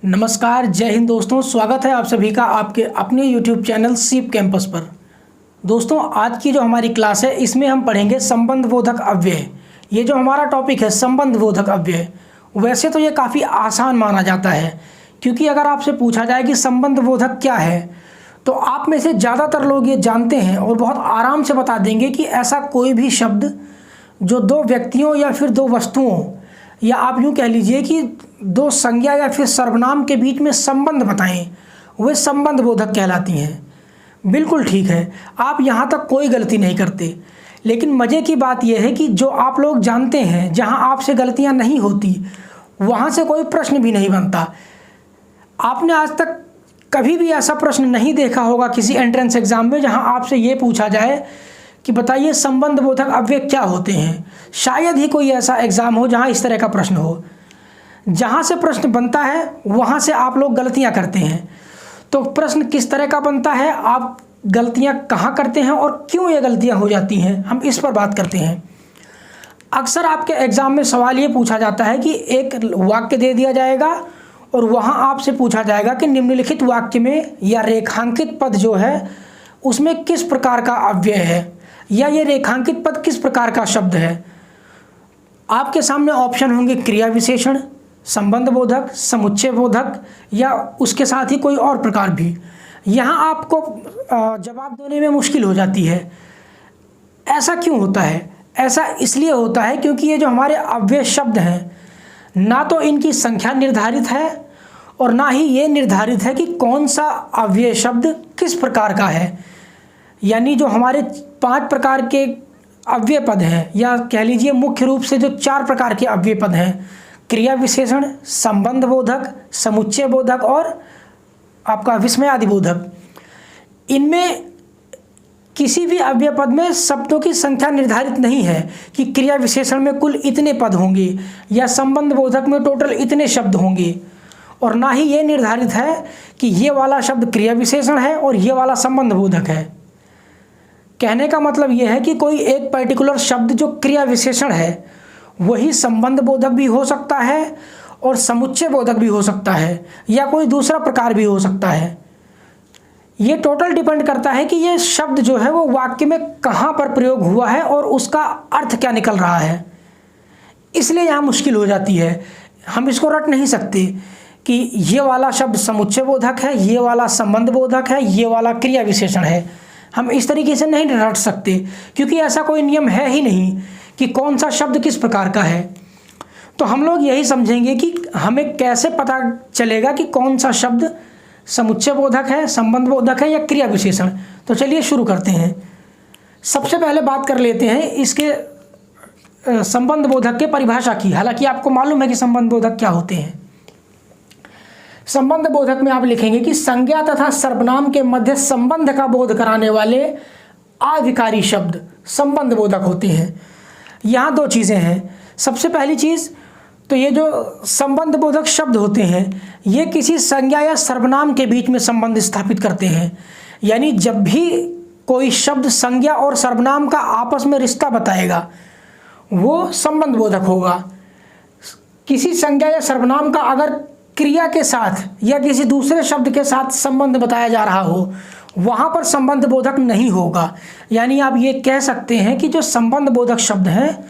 नमस्कार, जय हिंद दोस्तों। स्वागत है आप सभी का आपके अपने YouTube चैनल सीप कैंपस पर। दोस्तों, आज की जो हमारी क्लास है इसमें हम पढ़ेंगे संबंधबोधक अव्यय। ये जो हमारा टॉपिक है संबंधबोधक अव्यय, वैसे तो ये काफ़ी आसान माना जाता है, क्योंकि अगर आपसे पूछा जाए कि संबंधबोधक क्या है तो आप में से ज़्यादातर लोग ये जानते हैं और बहुत आराम से बता देंगे कि ऐसा कोई भी शब्द जो दो व्यक्तियों या फिर दो वस्तुओं या आप यूँ कह लीजिए कि दो संज्ञा या फिर सर्वनाम के बीच में संबंध बताएं, वे संबंधबोधक कहलाती हैं। बिल्कुल ठीक है, आप यहाँ तक कोई गलती नहीं करते। लेकिन मज़े की बात यह है कि जो आप लोग जानते हैं, जहाँ आपसे गलतियाँ नहीं होती वहाँ से कोई प्रश्न भी नहीं बनता। आपने आज तक कभी भी ऐसा प्रश्न नहीं देखा होगा किसी एंट्रेंस एग्ज़ाम में जहाँ आपसे ये पूछा जाए कि बताइए संबंधबोधक अव्यय क्या होते हैं। शायद ही कोई ऐसा एग्ज़ाम हो जहाँ इस तरह का प्रश्न हो। जहाँ से प्रश्न बनता है वहाँ से आप लोग गलतियाँ करते हैं। तो प्रश्न किस तरह का बनता है, आप गलतियाँ कहाँ करते हैं और क्यों ये गलतियाँ हो जाती हैं, हम इस पर बात करते हैं। अक्सर आपके एग्ज़ाम में सवाल ये पूछा जाता है कि एक वाक्य दे दिया जाएगा और वहाँ आपसे पूछा जाएगा कि निम्नलिखित वाक्य में या रेखांकित पद जो है उसमें किस प्रकार का अव्यय है, या ये रेखांकित पद किस प्रकार का शब्द है। आपके सामने ऑप्शन होंगे क्रिया विशेषण, संबंधबोधक, समुच्चयबोधक या उसके साथ ही कोई और प्रकार भी। यहाँ आपको जवाब देने में मुश्किल हो जाती है। ऐसा क्यों होता है? ऐसा इसलिए होता है क्योंकि ये जो हमारे अव्यय शब्द हैं, ना तो इनकी संख्या निर्धारित है और ना ही ये निर्धारित है कि कौन सा अव्यय शब्द किस प्रकार का है। यानी जो हमारे 5 प्रकार के अव्यय पद हैं, या कह लीजिए मुख्य रूप से जो 4 प्रकार के अव्यय पद हैं, क्रिया विशेषण, संबंधबोधक, समुच्चयबोधक और आपका विस्मयादिबोधक, इनमें किसी भी अव्यय पद में शब्दों की संख्या निर्धारित नहीं है कि क्रिया विशेषण में कुल इतने पद होंगे या संबंधबोधक में टोटल इतने शब्द होंगे, और ना ही ये निर्धारित है कि ये वाला शब्द क्रिया विशेषण है और ये वाला संबंधबोधक है। कहने का मतलब यह है कि कोई एक पर्टिकुलर शब्द जो क्रिया विशेषण है वही संबंधबोधक भी हो सकता है और समुच्चयबोधक भी हो सकता है, या कोई दूसरा प्रकार भी हो सकता है। ये टोटल डिपेंड करता है कि ये शब्द जो है वो वाक्य में कहाँ पर प्रयोग हुआ है और उसका अर्थ क्या निकल रहा है। इसलिए यहाँ मुश्किल हो जाती है। हम इसको रट नहीं सकते कि ये वाला शब्द समुच्चयबोधक है, ये वाला संबंधबोधक है, ये वाला क्रिया विशेषण है। हम इस तरीके से नहीं रट सकते, क्योंकि ऐसा कोई नियम है ही नहीं कि कौन सा शब्द किस प्रकार का है। तो हम लोग यही समझेंगे कि हमें कैसे पता चलेगा कि कौन सा शब्द समुच्चयबोधक है, संबंधबोधक है या क्रिया विशेषण। तो चलिए शुरू करते हैं। सबसे पहले बात कर लेते हैं इसके संबंधबोधक के परिभाषा की। हालांकि आपको मालूम है कि संबंधबोधक क्या होते हैं। संबंधबोधक में आप लिखेंगे कि संज्ञा तथा सर्वनाम के मध्य संबंध का बोध कराने वाले आविकारी शब्द संबंधबोधक होते हैं। यहाँ 2 चीज़ें हैं। सबसे पहली चीज़ तो ये जो संबंधबोधक शब्द होते हैं ये किसी संज्ञा या सर्वनाम के बीच में संबंध स्थापित करते हैं। यानी जब भी कोई शब्द संज्ञा और सर्वनाम का आपस में रिश्ता बताएगा वो संबंधबोधक होगा। किसी संज्ञा या सर्वनाम का अगर क्रिया के साथ या किसी दूसरे शब्द के साथ संबंध बताया जा रहा हो वहाँ पर संबंधबोधक नहीं होगा। यानी आप ये कह सकते हैं कि जो संबंधबोधक शब्द हैं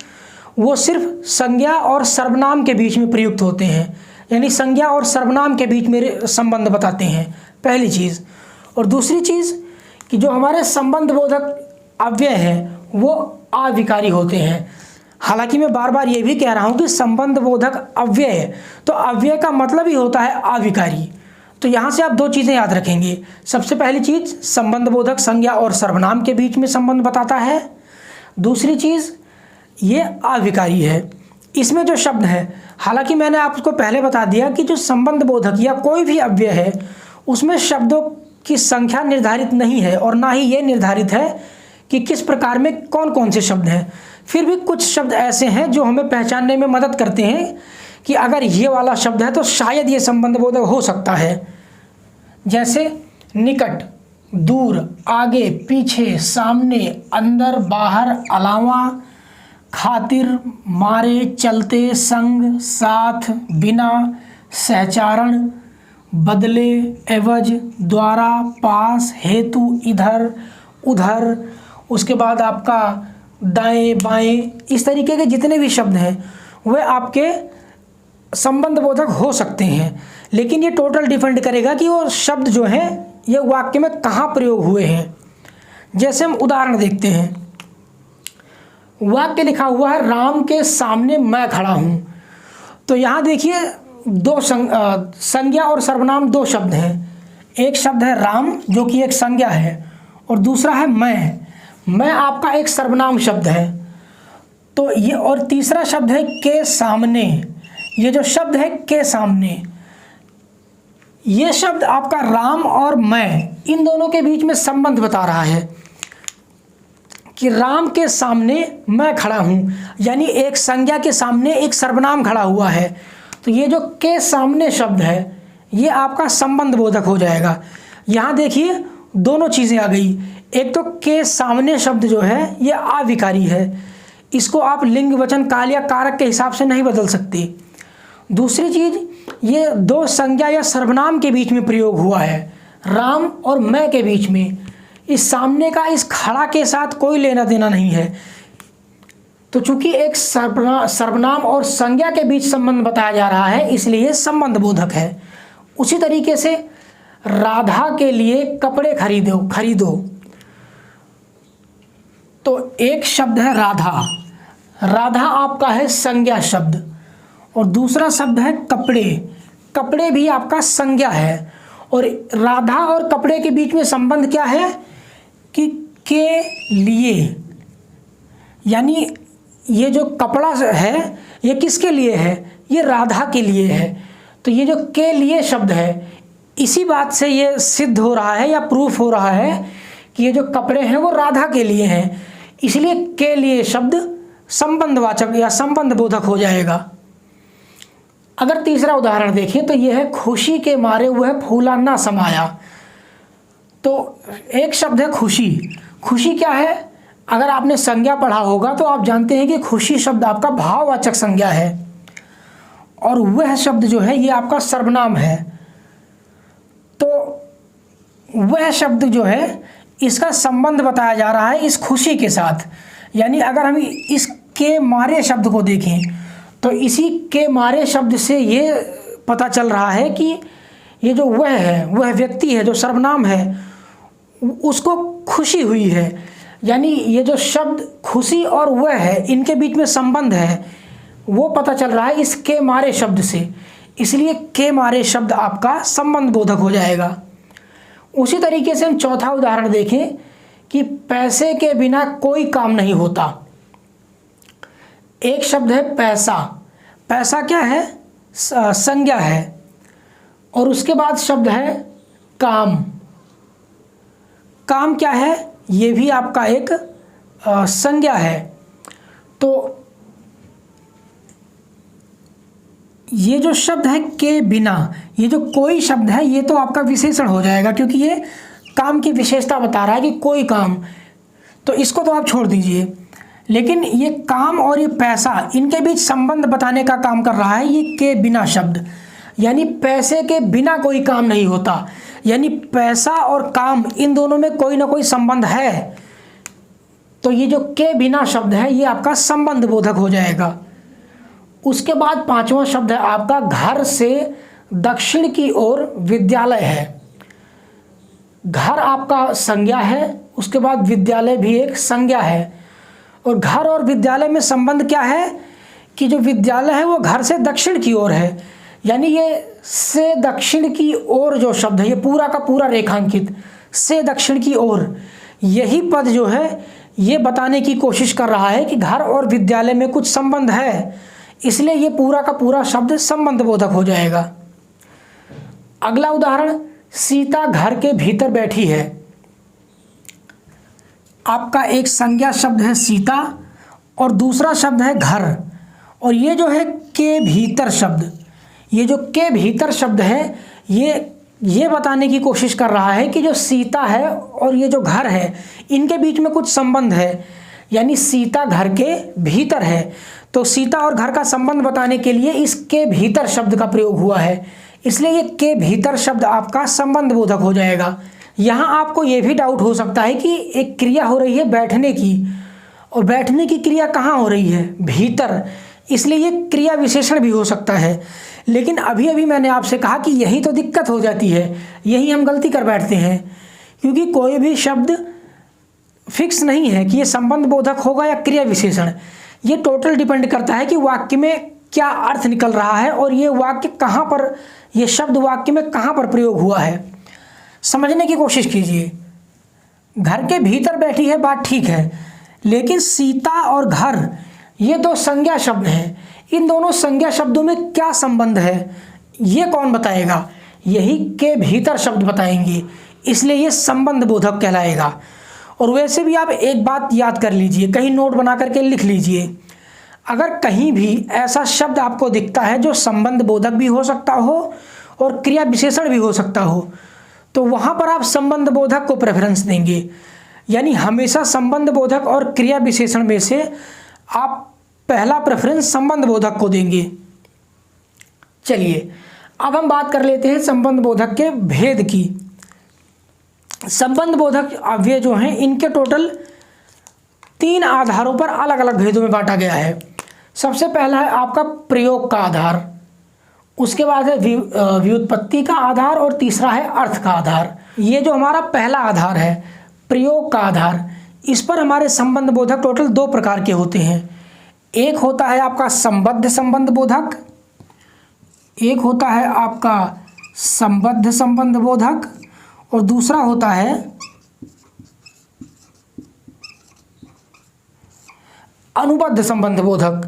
वो सिर्फ संज्ञा और सर्वनाम के बीच में प्रयुक्त होते हैं, यानी संज्ञा और सर्वनाम के बीच में संबंध बताते हैं, पहली चीज़। और दूसरी चीज़ कि जो हमारे संबंधबोधक अव्यय हैं वो अविकारी होते हैं। हालांकि मैं बार बार ये भी कह रहा हूँ कि संबंधबोधक अव्यय, तो अव्यय का मतलब ही होता है अविकारी। तो यहाँ से आप 2 चीज़ें याद रखेंगे। सबसे पहली चीज़, संबंधबोधक संज्ञा और सर्वनाम के बीच में संबंध बताता है। दूसरी चीज़, ये अविकारी है। इसमें जो शब्द है, हालांकि मैंने आपको पहले बता दिया कि जो संबंधबोधक या कोई भी अव्यय है उसमें शब्दों की संख्या निर्धारित नहीं है और ना ही ये निर्धारित है कि किस प्रकार में कौन कौन से शब्द हैं। फिर भी कुछ शब्द ऐसे हैं जो हमें पहचानने में मदद करते हैं कि अगर ये वाला शब्द है तो शायद ये संबंधबोधक हो सकता है। जैसे निकट, दूर, आगे, पीछे, सामने, अंदर, बाहर, अलावा, खातिर, मारे, चलते, संग, साथ, बिना, सहचारण, बदले, एवज, द्वारा, पास, हेतु, इधर, उधर, उसके बाद आपका दाएं बाएं, इस तरीके के जितने भी शब्द हैं वह आपके संबंध बोधक हो सकते हैं। लेकिन ये टोटल डिपेंड करेगा कि वो शब्द जो हैं ये वाक्य में कहाँ प्रयोग हुए हैं। जैसे हम उदाहरण देखते हैं, वाक्य लिखा हुआ है राम के सामने मैं खड़ा हूँ। तो यहाँ देखिए दो संज्ञा और सर्वनाम दो शब्द हैं। एक शब्द है राम जो कि एक संज्ञा है और दूसरा है मैं आपका एक सर्वनाम शब्द है। तो ये और तीसरा शब्द है के सामने। ये जो शब्द है के सामने, ये शब्द आपका राम और मैं इन दोनों के बीच में संबंध बता रहा है कि राम के सामने मैं खड़ा हूँ, यानी एक संज्ञा के सामने एक सर्वनाम खड़ा हुआ है। तो ये जो के सामने शब्द है ये आपका संबंध बोधक हो जाएगा। यहाँ देखिए दोनों चीज़ें आ गई। एक तो के सामने शब्द जो है ये अविकारी है, इसको आप लिंग वचन काल या कारक के हिसाब से नहीं बदल सकते। दूसरी चीज़, ये दो संज्ञा या सर्वनाम के बीच में प्रयोग हुआ है, राम और मैं के बीच में। इस सामने का इस खड़ा के साथ कोई लेना देना नहीं है। तो चूंकि एक सर्वनाम और संज्ञा के बीच संबंध बताया जा रहा है इसलिए संबंध बोधक है। उसी तरीके से राधा के लिए कपड़े खरीदो। तो एक शब्द है राधा आपका है संज्ञा शब्द और दूसरा शब्द है कपड़े भी आपका संज्ञा है। और राधा और कपड़े के बीच में संबंध क्या है कि के लिए, यानी ये जो कपड़ा है ये किसके लिए है, ये राधा के लिए है। तो ये जो के लिए शब्द है इसी बात से ये सिद्ध हो रहा है या प्रूफ हो रहा है कि ये जो कपड़े हैं वो राधा के लिए हैं, इसलिए के लिए शब्द संबंधवाचक या संबंध बोधक हो जाएगा। अगर तीसरा उदाहरण देखें तो यह है खुशी के मारे हुए फूला ना समाया। तो एक शब्द है खुशी क्या है, अगर आपने संज्ञा पढ़ा होगा तो आप जानते हैं कि खुशी शब्द आपका भाववाचक संज्ञा है और वह शब्द जो है ये आपका सर्वनाम है। तो वह शब्द जो है इसका संबंध बताया जा रहा है इस खुशी के साथ। यानी अगर हम इस के मारे शब्द को देखें तो इसी के मारे शब्द से ये पता चल रहा है कि ये जो वह है, वह व्यक्ति है जो सर्वनाम है, उसको खुशी हुई है। यानी ये जो शब्द खुशी और वह है इनके बीच में संबंध है वो पता चल रहा है इस के मारे शब्द से, इसलिए के मारे शब्द आपका संबंध बोधक हो जाएगा। उसी तरीके से हम चौथा उदाहरण देखें कि पैसे के बिना कोई काम नहीं होता। एक शब्द है पैसा क्या है, संज्ञा है और उसके बाद शब्द है काम क्या है, ये भी आपका एक संज्ञा है। तो ये जो शब्द है के बिना, ये जो कोई शब्द है ये तो आपका विशेषण हो जाएगा क्योंकि ये काम की विशेषता बता रहा है कि कोई काम, तो इसको तो आप छोड़ दीजिए। लेकिन ये काम और ये पैसा इनके बीच संबंध बताने का काम कर रहा है ये के बिना शब्द, यानी पैसे के बिना कोई काम नहीं होता, यानी पैसा और काम इन दोनों में कोई ना कोई संबंध है। तो ये जो के बिना शब्द है ये आपका संबंध बोधक हो जाएगा। उसके बाद पांचवा शब्द है आपका घर से दक्षिण की ओर विद्यालय है। घर आपका संज्ञा है, उसके बाद विद्यालय भी एक संज्ञा है और घर और विद्यालय में संबंध क्या है कि जो विद्यालय है वो घर से दक्षिण की ओर है, यानी ये से दक्षिण की ओर जो शब्द है ये पूरा का पूरा रेखांकित से दक्षिण की ओर, यही पद जो है ये बताने की कोशिश कर रहा है कि घर और विद्यालय में कुछ संबंध है, इसलिए ये पूरा का पूरा शब्द संबंध बोधक हो जाएगा। अगला उदाहरण, सीता घर के भीतर बैठी है। आपका एक संज्ञा शब्द है सीता और दूसरा शब्द है घर, और ये जो है के भीतर शब्द, ये जो के भीतर शब्द है ये बताने की कोशिश कर रहा है कि जो सीता है और ये जो घर है इनके बीच में कुछ संबंध है, यानी सीता घर के भीतर है। तो सीता और घर का संबंध बताने के लिए इस के भीतर शब्द का प्रयोग हुआ है, इसलिए ये के भीतर शब्द आपका संबंध बोधक हो जाएगा। यहाँ आपको ये भी डाउट हो सकता है कि एक क्रिया हो रही है बैठने की, और बैठने की क्रिया कहाँ हो रही है? भीतर, इसलिए ये क्रिया विशेषण भी हो सकता है। लेकिन अभी अभी मैंने आपसे कहा कि यही तो दिक्कत हो जाती है, यही हम गलती कर बैठते हैं, क्योंकि कोई भी शब्द फिक्स नहीं है कि ये संबंध बोधक होगा या क्रिया विशेषण। ये टोटल डिपेंड करता है कि वाक्य में क्या अर्थ निकल रहा है और ये वाक्य कहाँ पर, ये शब्द वाक्य में कहाँ पर प्रयोग हुआ है। समझने की कोशिश कीजिए। घर के भीतर बैठी है, बात ठीक है, लेकिन सीता और घर ये दो संज्ञा शब्द हैं। इन दोनों संज्ञा शब्दों में क्या संबंध है, ये कौन बताएगा? यही के भीतर शब्द बताएंगे, इसलिए ये संबंध बोधक कहलाएगा। और वैसे भी आप एक बात याद कर लीजिए, कहीं नोट बना करके लिख लीजिए, अगर कहीं भी ऐसा शब्द आपको दिखता है जो संबंध बोधक भी हो सकता हो और क्रिया विशेषण भी हो सकता हो, तो वहाँ पर आप संबंध बोधक को प्रेफरेंस देंगे। यानी हमेशा संबंध बोधक और क्रिया विशेषण में से आप पहला प्रेफरेंस संबंध बोधक को देंगे। चलिए अब हम बात कर लेते हैं संबंध बोधक के भेद की। संबंध बोधक अव्यय जो हैं इनके टोटल 3 आधारों पर अलग अलग भेदों में बांटा गया है। सबसे पहला है आपका प्रयोग का आधार, उसके बाद है व्युत्पत्ति का आधार, और तीसरा है अर्थ का आधार। ये जो हमारा पहला आधार है प्रयोग का आधार, इस पर हमारे संबंध बोधक टोटल 2 प्रकार के होते हैं। एक होता है आपका संबद्ध संबंध बोधक, एक होता है आपका संबद्ध संबंध बोधक, और दूसरा होता है अनुबद्ध संबंध बोधक।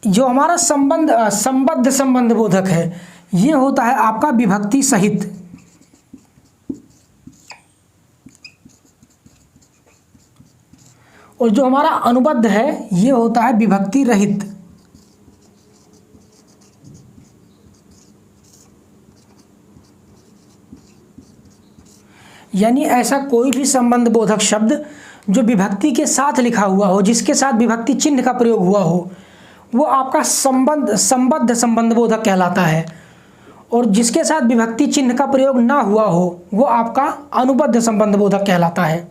जो हमारा संबद्ध संबंध बोधक है ये होता है आपका विभक्ति सहित, और जो हमारा अनुबद्ध है ये होता है विभक्ति रहित। यानी ऐसा कोई भी संबंध बोधक शब्द जो विभक्ति के साथ लिखा हुआ हो, जिसके साथ विभक्ति चिन्ह का प्रयोग हुआ हो, वो आपका संबद्ध संबंध बोधक कहलाता है, और जिसके साथ विभक्ति चिन्ह का प्रयोग ना हुआ हो वो आपका अनुबद्ध संबंध बोधक कहलाता है।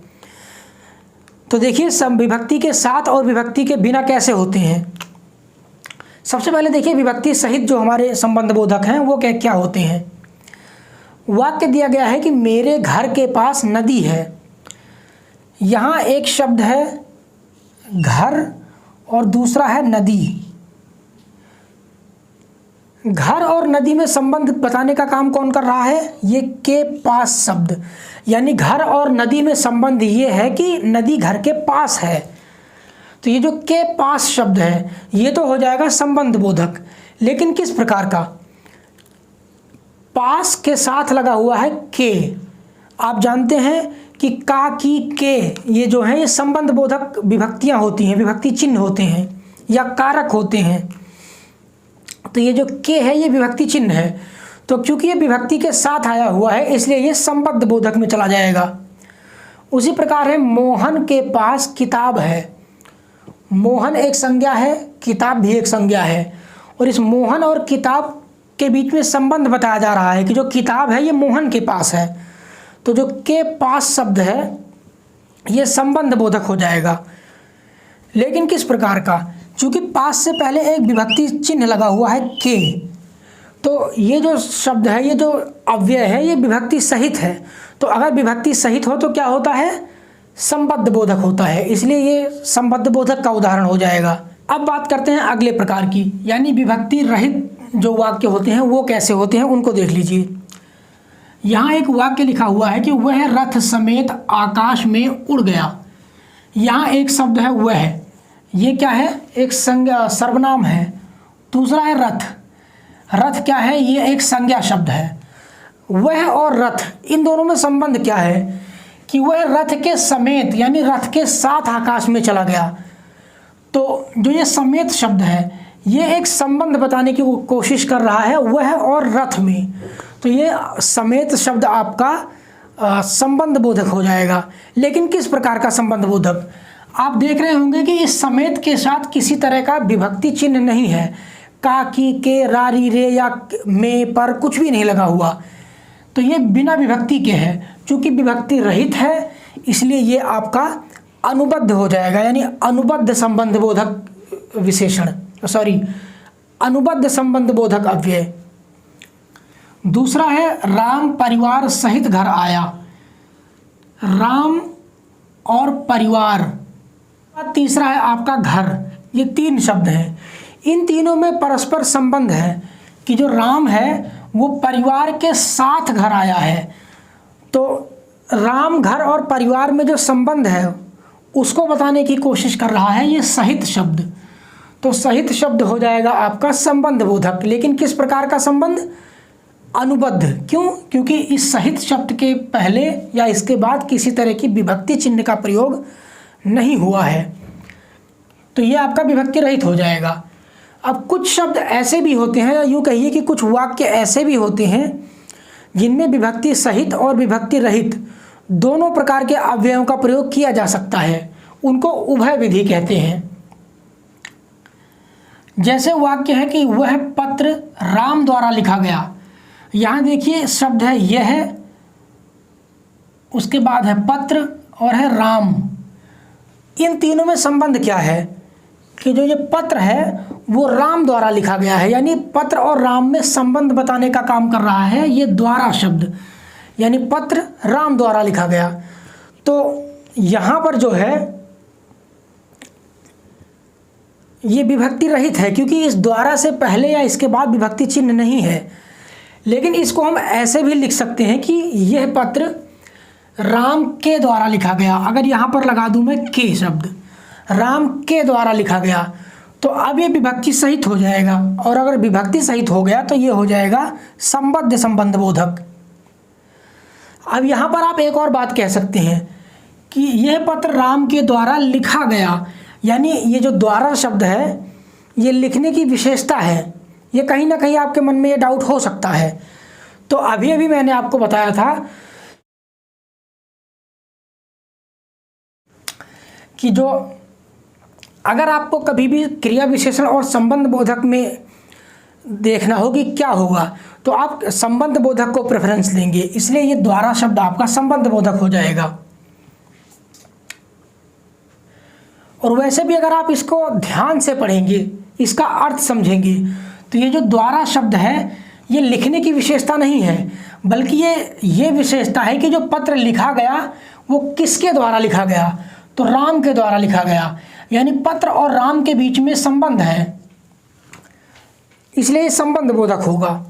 तो देखिए विभक्ति के साथ और विभक्ति के बिना कैसे होते हैं। सबसे पहले देखिए विभक्ति सहित जो हमारे संबंध बोधक हैं वो क्या होते हैं। वाक्य दिया गया है कि मेरे घर के पास नदी है। यहाँ एक शब्द है घर और दूसरा है नदी। घर और नदी में संबंध बताने का काम कौन कर रहा है? ये के पास शब्द। यानी घर और नदी में संबंध ये है कि नदी घर के पास है। तो ये जो के पास शब्द है ये तो हो जाएगा संबंध बोधक। लेकिन किस प्रकार का? पास के साथ लगा हुआ है के। आप जानते हैं कि का, की, के ये जो है ये संबंध बोधक विभक्तियां होती हैं, विभक्ति चिन्ह होते हैं या कारक होते हैं। तो ये जो के है ये विभक्ति चिन्ह है। तो क्योंकि ये विभक्ति के साथ आया हुआ है इसलिए ये संबद्ध बोधक में चला जाएगा। उसी प्रकार है मोहन के पास किताब है। मोहन एक संज्ञा है, किताब भी एक संज्ञा है, और इस मोहन और किताब के बीच में संबंध बताया जा रहा है कि जो किताब है ये मोहन के पास है। तो जो के पास शब्द है ये संबंध बोधक हो जाएगा। लेकिन किस प्रकार का? चूंकि पास से पहले एक विभक्ति चिन्ह लगा हुआ है के, तो ये जो शब्द है, ये जो अव्यय है ये विभक्ति सहित है। तो अगर विभक्ति सहित हो तो क्या होता है? संबद्ध बोधक होता है। इसलिए ये संबद्ध बोधक का उदाहरण हो जाएगा। अब बात करते हैं अगले प्रकार की, यानी विभक्ति रहित जो वाक्य होते हैं वो कैसे होते हैं उनको देख लीजिए। यहाँ एक वाक्य लिखा हुआ है कि वह रथ समेत आकाश में उड़ गया। यहाँ एक शब्द है वह, ये क्या है? एक संज्ञा सर्वनाम है। दूसरा है रथ। रथ क्या है? ये एक संज्ञा शब्द है। वह और रथ इन दोनों में संबंध क्या है कि वह रथ के समेत यानी रथ के साथ आकाश में चला गया। तो जो ये समेत शब्द है ये एक संबंध बताने की कोशिश कर रहा है वह और रथ में। तो ये समेत शब्द आपका संबंध बोधक हो जाएगा। लेकिन किस प्रकार का संबंध बोधक? आप देख रहे होंगे कि इस समेत के साथ किसी तरह का विभक्ति चिन्ह नहीं है। का, की, के, रा, री, रे या में, पर कुछ भी नहीं लगा हुआ, तो ये बिना विभक्ति के है। चूंकि विभक्ति रहित है इसलिए ये आपका अनुबद्ध हो जाएगा, यानी अनुबद्ध संबंध बोधक विशेषण, अनुबद्ध संबंध बोधक अव्यय। दूसरा है राम परिवार सहित घर आया। राम और परिवार। तीसरा है आपका घर। ये तीन शब्द हैं, इन तीनों में परस्पर संबंध है कि जो राम है वो परिवार के साथ घर आया है। तो राम, घर और परिवार में जो संबंध है उसको बताने की कोशिश कर रहा है ये सहित शब्द। तो सहित शब्द हो जाएगा आपका संबंध बोधक। लेकिन किस प्रकार का संबंध? अनुबद्ध। क्यों? क्योंकि इस सहित शब्द के पहले या इसके बाद किसी तरह की विभक्ति चिन्ह का प्रयोग नहीं हुआ है, तो ये आपका विभक्ति रहित हो जाएगा। अब कुछ शब्द ऐसे भी होते हैं, या यूँ कहिए कि कुछ वाक्य ऐसे भी होते हैं जिनमें विभक्ति सहित और विभक्ति रहित दोनों प्रकार के अव्ययों का प्रयोग किया जा सकता है। उनको उभय विधि कहते हैं। जैसे वाक्य है कि वह पत्र राम द्वारा लिखा गया। यहाँ देखिए शब्द है यह, उसके बाद है पत्र और है राम। इन तीनों में संबंध क्या है कि जो ये पत्र है वो राम द्वारा लिखा गया है, यानी पत्र और राम में संबंध बताने का काम कर रहा है ये द्वारा शब्द, यानी पत्र राम द्वारा लिखा गया। तो यहाँ पर जो है ये विभक्ति रहित है, क्योंकि इस द्वारा से पहले या इसके बाद विभक्ति चिन्ह नहीं है। लेकिन इसको हम ऐसे भी लिख सकते हैं कि यह पत्र राम के द्वारा लिखा गया। अगर यहाँ पर लगा दूं मैं के शब्द, राम के द्वारा लिखा गया, तो अब ये विभक्ति सहित हो जाएगा। और अगर विभक्ति सहित हो गया तो ये हो जाएगा संबद्ध संबंध बोधक। अब यहाँ पर आप एक और बात कह सकते हैं कि यह पत्र राम के द्वारा लिखा गया, यानी ये जो द्वारा शब्द है ये लिखने की विशेषता है। ये कहीं ना कहीं आपके मन में ये डाउट हो सकता है। तो अभी अभी मैंने आपको बताया था कि जो अगर आपको कभी भी क्रिया विशेषण और संबंध बोधक में देखना हो कि क्या होगा, तो आप संबंध बोधक को प्रेफरेंस देंगे, इसलिए ये द्वारा शब्द आपका संबंध बोधक हो जाएगा। और वैसे भी अगर आप इसको ध्यान से पढ़ेंगे, इसका अर्थ समझेंगे, तो ये जो द्वारा शब्द है ये लिखने की विशेषता नहीं है, बल्कि ये विशेषता है कि जो पत्र लिखा गया वो किसके द्वारा लिखा गया, तो राम के द्वारा लिखा गया, यानी पत्र और राम के बीच में संबंध है, इसलिए संबंध बोधक होगा।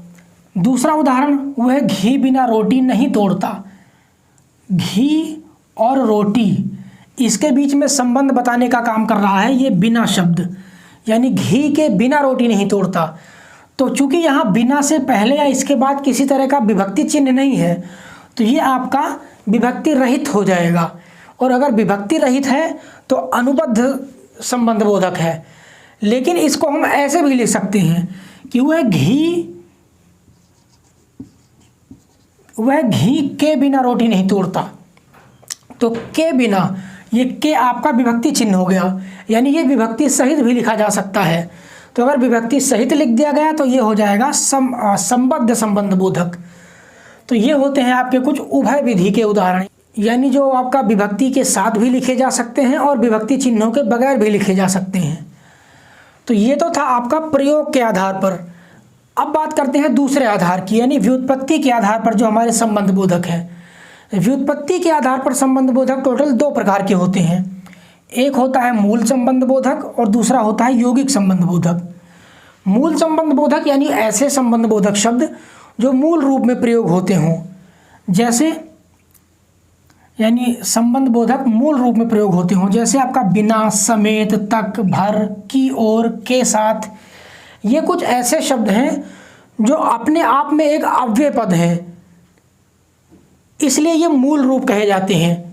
दूसरा उदाहरण वह घी बिना रोटी नहीं तोड़ता। घी और रोटी, इसके बीच में संबंध बताने का काम कर रहा है ये बिना शब्द, यानी घी के बिना रोटी नहीं तोड़ता। तो चूंकि यहाँ बिना से पहले या इसके बाद किसी तरह का विभक्ति चिन्ह नहीं है, तो ये आपका विभक्ति रहित हो जाएगा। और अगर विभक्ति रहित है तो अनुबद्ध संबंध बोधक है। लेकिन इसको हम ऐसे भी लिख सकते हैं कि वह घी के बिना रोटी नहीं तोड़ता। तो के बिना, ये के आपका विभक्ति चिन्ह हो गया, यानी ये विभक्ति सहित भी लिखा जा सकता है। तो अगर विभक्ति सहित लिख दिया गया तो ये हो जाएगा संबद्ध संबंध बोधक। तो ये होते हैं आपके कुछ उभय विधि के उदाहरण, यानी जो आपका विभक्ति के साथ भी लिखे जा सकते हैं और विभक्ति चिन्हों के बगैर भी लिखे जा सकते हैं। तो ये तो था आपका प्रयोग के आधार पर। अब बात करते हैं दूसरे आधार की, यानी व्युत्पत्ति के आधार पर जो हमारे संबंध बोधक है। व्युत्पत्ति के आधार पर संबंध बोधक टोटल दो प्रकार के होते हैं। एक होता है मूल संबंध बोधक और दूसरा होता है यौगिक संबंध बोधक। मूल संबंध बोधक यानी ऐसे संबंध बोधक शब्द जो मूल रूप में प्रयोग होते हों, जैसे यानी संबंध बोधक मूल रूप में प्रयोग होते हों, जैसे आपका बिना, समेत, तक, भर, की ओर, के साथ। ये कुछ ऐसे शब्द हैं जो अपने आप में एक अव्यय पद है, इसलिए ये मूल रूप कहे जाते हैं।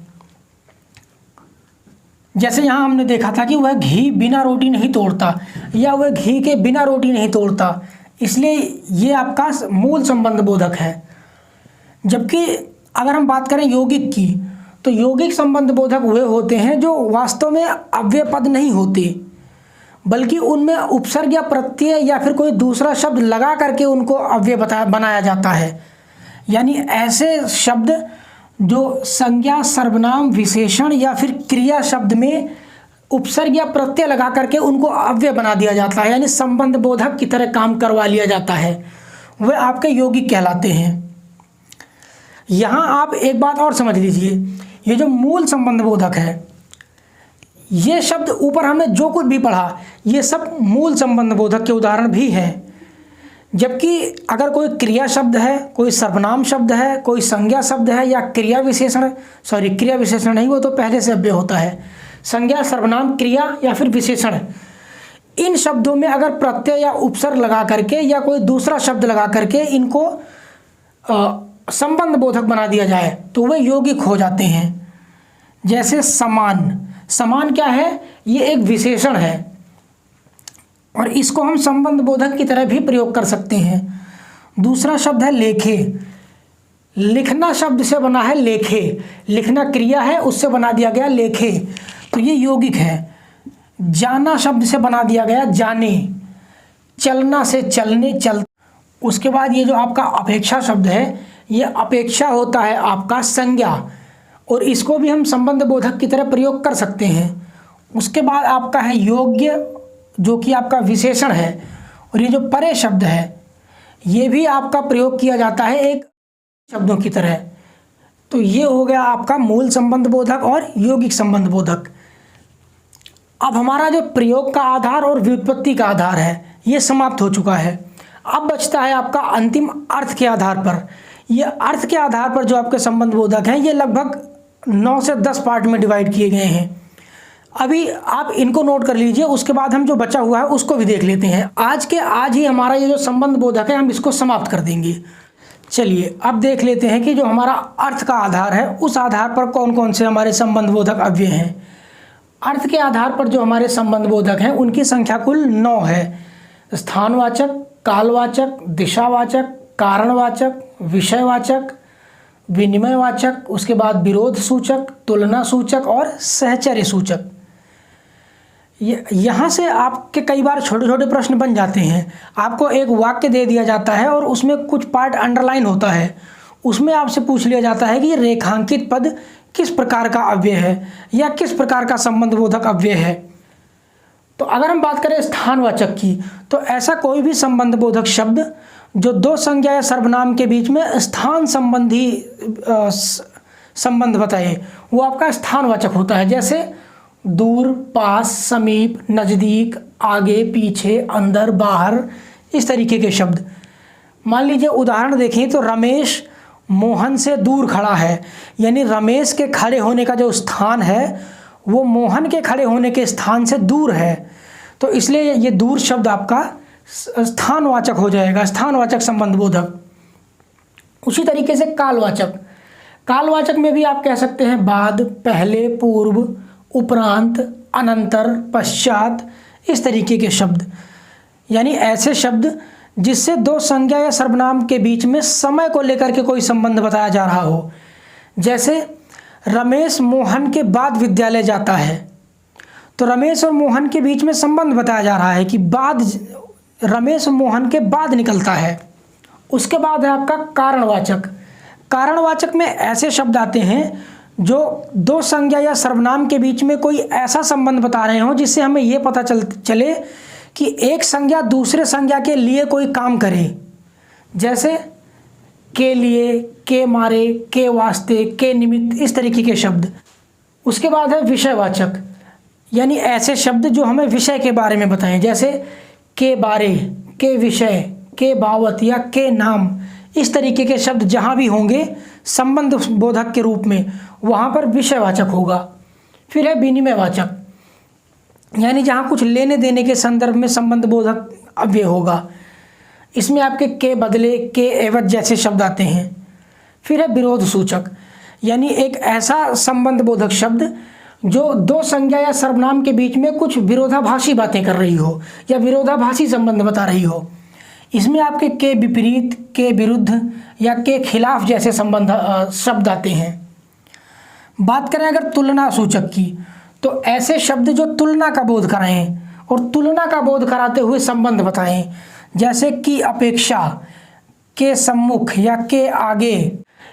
जैसे यहाँ हमने देखा था कि वह घी बिना रोटी नहीं तोड़ता, या वह घी के बिना रोटी नहीं तोड़ता, इसलिए ये आपका मूल संबंध बोधक है। जबकि अगर हम बात करें यौगिक की, तो यौगिक संबंध बोधक वे होते हैं जो वास्तव में अव्यय पद नहीं होते, बल्कि उनमें उपसर्ग या प्रत्यय या फिर कोई दूसरा शब्द लगा करके उनको अव्यय बनाया जाता है। यानी ऐसे शब्द जो संज्ञा, सर्वनाम, विशेषण या फिर क्रिया शब्द में उपसर्ग या प्रत्यय लगा करके उनको अव्यय बना दिया जाता है, यानी संबंध बोधक की तरह काम करवा लिया जाता है, वे आपके यौगिक कहलाते हैं। यहाँ आप एक बात और समझ लीजिए, ये जो मूल संबंध बोधक है, ये शब्द ऊपर हमने जो कुछ भी पढ़ा ये सब मूल संबंध बोधक के उदाहरण भी हैं। जबकि अगर कोई क्रिया शब्द है, कोई सर्वनाम शब्द है, कोई संज्ञा शब्द है या क्रिया विशेषण नहीं, वो तो पहले से अव्यय होता है। संज्ञा, सर्वनाम, क्रिया या फिर विशेषण, इन शब्दों में अगर प्रत्यय या उपसर्ग लगा करके या कोई दूसरा शब्द लगा करके इनको संबंध बोधक बना दिया जाए तो वे यौगिक हो जाते हैं। जैसे समान, समान क्या है? ये एक विशेषण है और इसको हम संबंध बोधक की तरह भी प्रयोग कर सकते हैं। दूसरा शब्द है लेखे, लिखना शब्द से बना है लेखे, लिखना क्रिया है उससे बना दिया गया लेखे, तो ये यौगिक है। जाना शब्द से बना दिया गया जाने, चलना से चलने, चल। उसके बाद ये जो आपका अपेक्षा शब्द है, ये अपेक्षा होता है आपका संज्ञा और इसको भी हम संबंध बोधक की तरह प्रयोग कर सकते हैं। उसके बाद आपका है योग्य, जो कि आपका विशेषण है, और ये जो परे शब्द है ये भी आपका प्रयोग किया जाता है एक शब्दों की तरह। तो ये हो गया आपका मूल संबंध बोधक और यौगिक संबंध बोधक। अब हमारा जो प्रयोग का आधार और व्युत्पत्ति का आधार है ये समाप्त हो चुका है। अब बचता है आपका अंतिम अर्थ के आधार पर। ये अर्थ के आधार पर जो आपके संबंध बोधक हैं ये लगभग 9 से 10 पार्ट में डिवाइड किए गए हैं। अभी आप इनको नोट कर लीजिए, उसके बाद हम जो बचा हुआ है उसको भी देख लेते हैं। आज ही हमारा ये जो संबंध बोधक है हम इसको समाप्त कर देंगे। चलिए अब देख लेते हैं कि जो हमारा अर्थ का आधार है उस आधार पर कौन कौन से हमारे संबंध बोधक अव्यय हैं। अर्थ के आधार पर जो हमारे संबंध बोधक हैं उनकी संख्या कुल 9 है। स्थानवाचक, कालवाचक, दिशावाचक, कारणवाचक, विषयवाचक, विनिमयवाचक, उसके बाद विरोध सूचक, तुलना सूचक और सहचर्य सूचक। यहाँ से आपके कई बार छोटे छोटे प्रश्न बन जाते हैं। आपको एक वाक्य दे दिया जाता है और उसमें कुछ पार्ट अंडरलाइन होता है, उसमें आपसे पूछ लिया जाता है कि ये रेखांकित पद किस प्रकार का अव्यय है या किस प्रकार का संबंध बोधक अव्यय है। तो अगर हम बात करें स्थानवाचक की, तो ऐसा कोई भी संबंध बोधक शब्द जो दो संज्ञा या सर्वनाम के बीच में स्थान संबंधी संबंध बताए वो आपका स्थानवाचक होता है। जैसे दूर, पास, समीप, नज़दीक, आगे, पीछे, अंदर, बाहर, इस तरीके के शब्द। मान लीजिए उदाहरण देखें तो रमेश मोहन से दूर खड़ा है, यानी रमेश के खड़े होने का जो स्थान है वो मोहन के खड़े होने के स्थान से दूर है, तो इसलिए ये दूर शब्द आपका स्थानवाचक हो जाएगा, स्थानवाचक संबंध बोधक। उसी तरीके से कालवाचक, कालवाचक में भी आप कह सकते हैं बाद, पहले, पूर्व, उपरांत, अनंतर, पश्चात, इस तरीके के शब्द। यानी ऐसे शब्द जिससे दो संज्ञा या सर्वनाम के बीच में समय को लेकर के कोई संबंध बताया जा रहा हो। जैसे रमेश मोहन के बाद विद्यालय जाता है, तो रमेश और मोहन के बीच में संबंध बताया जा रहा है कि बाद, रमेश मोहन के बाद निकलता है। उसके बाद है आपका कारणवाचक। कारणवाचक में ऐसे शब्द आते हैं जो दो संज्ञा या सर्वनाम के बीच में कोई ऐसा संबंध बता रहे हो जिससे हमें यह पता चले कि एक संज्ञा दूसरे संज्ञा के लिए कोई काम करे। जैसे के लिए, के मारे, के वास्ते, के निमित्त, इस तरीके के शब्द। उसके बाद है विषयवाचक, यानी ऐसे शब्द जो हमें विषय के बारे में बताएं। जैसे के बारे, के विषय, के बावत या के नाम, इस तरीके के शब्द जहाँ भी होंगे संबंध बोधक के रूप में वहाँ पर विषयवाचक होगा। फिर है विनिमयवाचक, यानी जहाँ कुछ लेने देने के संदर्भ में संबंध बोधक अव्यय होगा। इसमें आपके के बदले, के एवज जैसे शब्द आते हैं। फिर है विरोध सूचक, यानी एक ऐसा संबंध बोधक शब्द जो दो संज्ञा या सर्वनाम के बीच में कुछ विरोधाभासी बातें कर रही हो या विरोधाभासी संबंध बता रही हो। इसमें आपके के विपरीत, के विरुद्ध या के खिलाफ जैसे संबंध शब्द आते हैं। बात करें अगर तुलना सूचक की, तो ऐसे शब्द जो तुलना का बोध कराएं और तुलना का बोध कराते हुए संबंध बताएं, जैसे कि अपेक्षा, के सम्मुख या के आगे,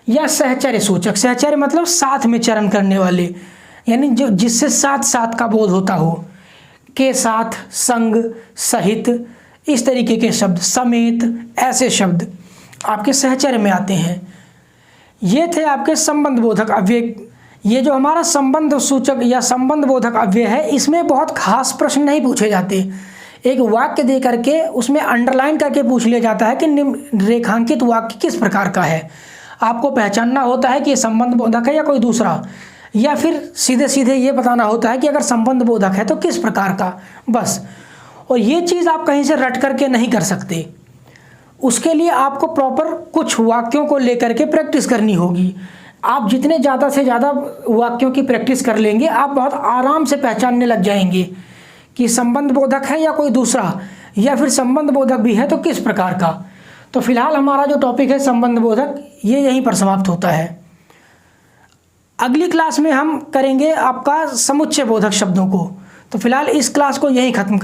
या सहचर्य सूचक। सहचर्य मतलब साथ में चरण करने वाले, यानी जो जिससे साथ साथ का बोध होता हो। के साथ, संग, सहित, इस तरीके के शब्द, समेत, ऐसे शब्द आपके सहचर्य में आते हैं। ये थे आपके संबंध बोधक अव्यय। ये जो हमारा संबंध सूचक या संबंध बोधक अव्यय है, इसमें बहुत खास प्रश्न नहीं पूछे जाते। एक वाक्य दे करके उसमें अंडरलाइन करके पूछ लिया जाता है कि निम्न रेखांकित वाक्य किस प्रकार का है। आपको पहचानना होता है कि ये संबंध बोधक है या कोई दूसरा, या फिर सीधे सीधे ये बताना होता है कि अगर संबंध बोधक है तो किस प्रकार का, बस। और ये चीज़ आप कहीं से रट करके नहीं कर सकते। उसके लिए आपको प्रॉपर कुछ वाक्यों को लेकर के प्रैक्टिस करनी होगी। आप जितने ज़्यादा से ज़्यादा वाक्यों की प्रैक्टिस कर लेंगे, आप बहुत आराम से पहचानने लग जाएंगे कि संबंध बोधक है या कोई दूसरा, या फिर संबंध बोधक भी है तो किस प्रकार का। तो फिलहाल हमारा जो टॉपिक है संबंध बोधक, ये यहीं पर समाप्त होता है। अगली क्लास में हम करेंगे आपका समुच्चय बोधक शब्दों को। तो फिलहाल इस क्लास को यहीं ख़त्म कर